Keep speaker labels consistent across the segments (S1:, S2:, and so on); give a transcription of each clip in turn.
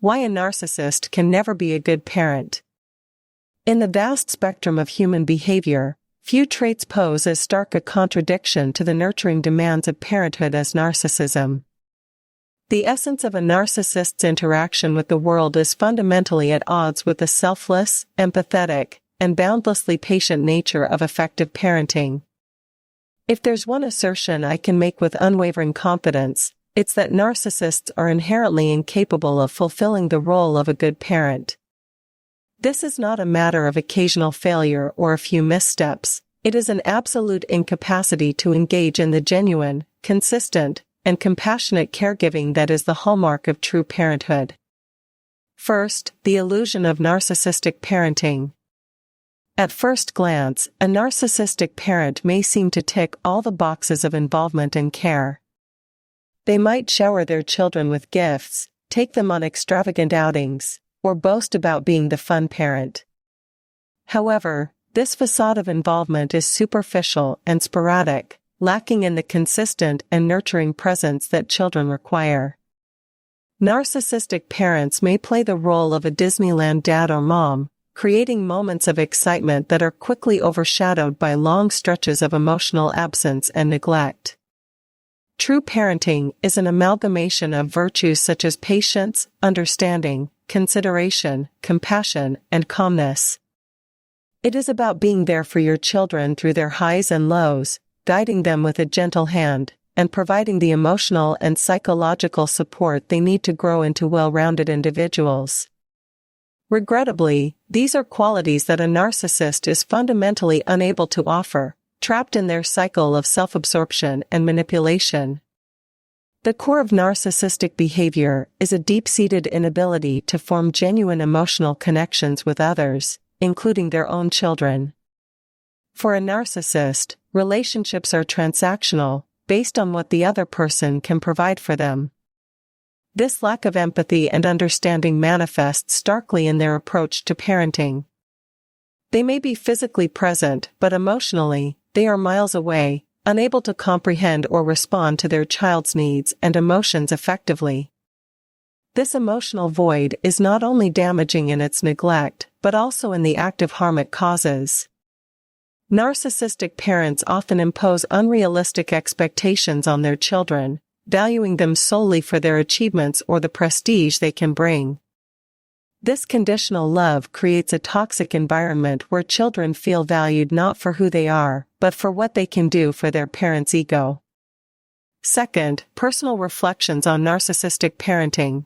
S1: Why a narcissist can never be a good parent. In the vast spectrum of human behavior, few traits pose as stark a contradiction to the nurturing demands of parenthood as narcissism. The essence of a narcissist's interaction with the world is fundamentally at odds with the selfless, empathetic, and boundlessly patient nature of effective parenting. If there's one assertion I can make with unwavering confidence, it's that narcissists are inherently incapable of fulfilling the role of a good parent. This is not a matter of occasional failure or a few missteps, it is an absolute incapacity to engage in the genuine, consistent, and compassionate caregiving that is the hallmark of true parenthood. First, the illusion of narcissistic parenting. At first glance, a narcissistic parent may seem to tick all the boxes of involvement and care. They might shower their children with gifts, take them on extravagant outings, or boast about being the fun parent. However, this facade of involvement is superficial and sporadic, lacking in the consistent and nurturing presence that children require. Narcissistic parents may play the role of a Disneyland dad or mom, creating moments of excitement that are quickly overshadowed by long stretches of emotional absence and neglect. True parenting is an amalgamation of virtues such as patience, understanding, consideration, compassion, and calmness. It is about being there for your children through their highs and lows, guiding them with a gentle hand, and providing the emotional and psychological support they need to grow into well-rounded individuals. Regrettably, these are qualities that a narcissist is fundamentally unable to offer, trapped in their cycle of self-absorption and manipulation. The core of narcissistic behavior is a deep-seated inability to form genuine emotional connections with others, including their own children. For a narcissist, relationships are transactional, based on what the other person can provide for them. This lack of empathy and understanding manifests starkly in their approach to parenting. They may be physically present, but emotionally, they are miles away, unable to comprehend or respond to their child's needs and emotions effectively. This emotional void is not only damaging in its neglect, but also in the active harm it causes. Narcissistic parents often impose unrealistic expectations on their children, valuing them solely for their achievements or the prestige they can bring. This conditional love creates a toxic environment where children feel valued not for who they are, but for what they can do for their parents' ego. Second, personal reflections on narcissistic parenting.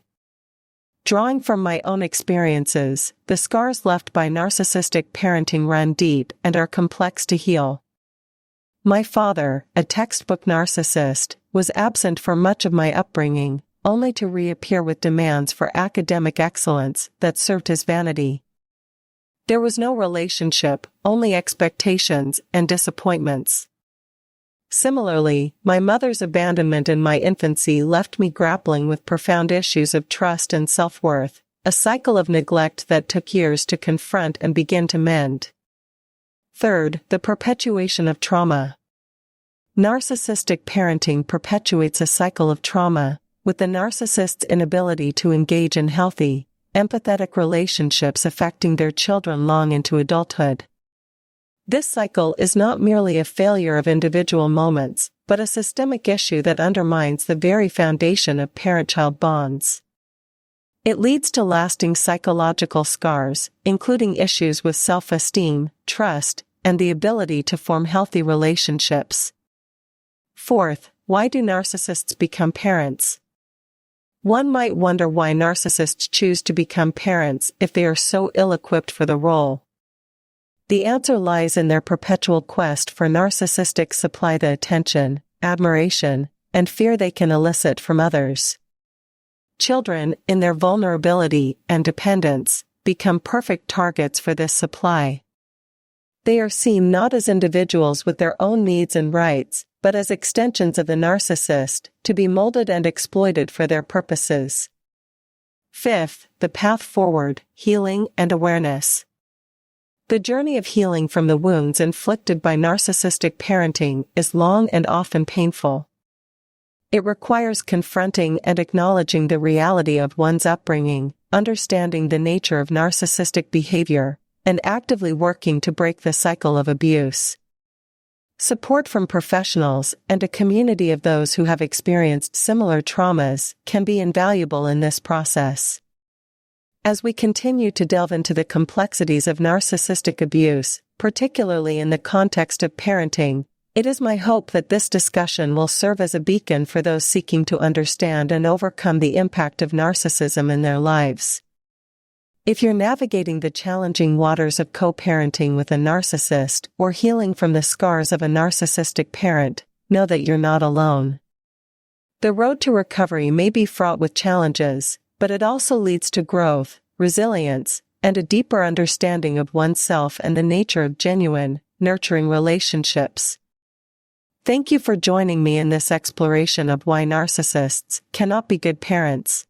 S1: Drawing from my own experiences, the scars left by narcissistic parenting run deep and are complex to heal. My father, a textbook narcissist, was absent for much of my upbringing, only to reappear with demands for academic excellence that served his vanity. There was no relationship, only expectations and disappointments. Similarly, my mother's abandonment in my infancy left me grappling with profound issues of trust and self-worth, a cycle of neglect that took years to confront and begin to mend. Third, the perpetuation of trauma. Narcissistic parenting perpetuates a cycle of trauma, with the narcissist's inability to engage in healthy, empathetic relationships affecting their children long into adulthood. This cycle is not merely a failure of individual moments, but a systemic issue that undermines the very foundation of parent-child bonds. It leads to lasting psychological scars, including issues with self-esteem, trust, and the ability to form healthy relationships. Fourth, why do narcissists become parents? One might wonder why narcissists choose to become parents if they are so ill-equipped for the role. The answer lies in their perpetual quest for narcissists supply the attention, admiration, and fear they can elicit from others. Children, in their vulnerability and dependence, become perfect targets for this supply. They are seen not as individuals with their own needs and rights, but as extensions of the narcissist, to be molded and exploited for their purposes. Fifth, the path forward, healing and awareness. The journey of healing from the wounds inflicted by narcissistic parenting is long and often painful. It requires confronting and acknowledging the reality of one's upbringing, understanding the nature of narcissistic behavior, and actively working to break the cycle of abuse. Support from professionals and a community of those who have experienced similar traumas can be invaluable in this process. As we continue to delve into the complexities of narcissistic abuse, particularly in the context of parenting, it is my hope that this discussion will serve as a beacon for those seeking to understand and overcome the impact of narcissism in their lives. If you're navigating the challenging waters of co-parenting with a narcissist or healing from the scars of a narcissistic parent, know that you're not alone. The road to recovery may be fraught with challenges, but it also leads to growth, resilience, and a deeper understanding of oneself and the nature of genuine, nurturing relationships. Thank you for joining me in this exploration of why narcissists cannot be good parents.